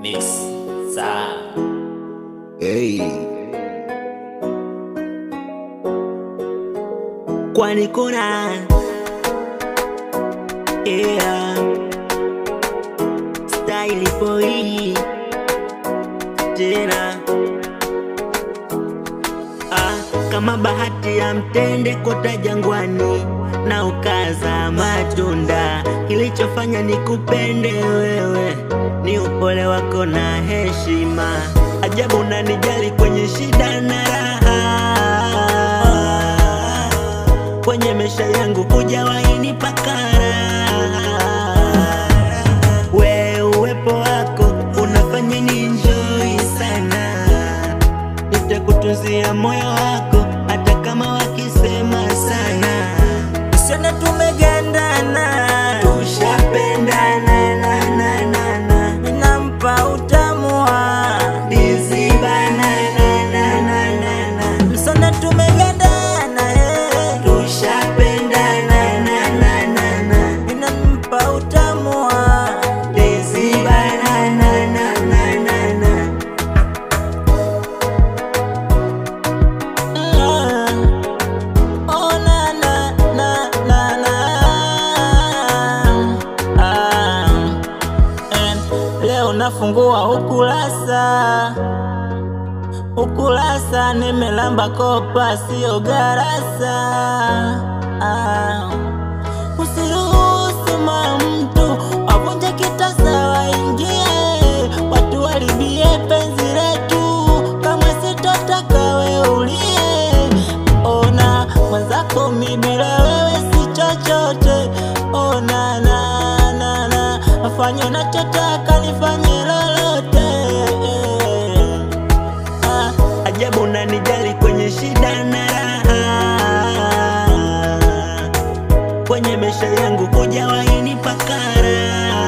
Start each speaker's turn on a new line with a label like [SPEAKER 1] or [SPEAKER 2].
[SPEAKER 1] Mix Sound.
[SPEAKER 2] Hey. Kwani kuna style boy tena kama bahati ya mtende kota jangwani na ukaza matunda. Kilichofanya nikupende wewe ni upole wako na heshima. Ajabu unanijali kwenye shida na raha, kwenye maisha yangu hujawahi nipa karaha. Uwepo wako unafanya ni enjoy sana. Nitakutunzia moyo wako hata kama wakisema sana. Usione tumegandana, tushapendana na ninampa utamu wa ndizi banana. Usione tumegandana, tushapendana na ninampa utamu wa ndizi banana. Leo nafungua ukurasa, nimelamba kopa sio garasa. Usiruhusu mtu avunje kitasa waingie, watu walibie penzi letu, kama sitotaka we ulie. Ona mwenzako mi bila wewe si chochote. Ona afanye unachotaka nifanye lolote. Ajabu unanijali kwenye shida na raha, kwenye maisha yangu hujawahi nipa karaha.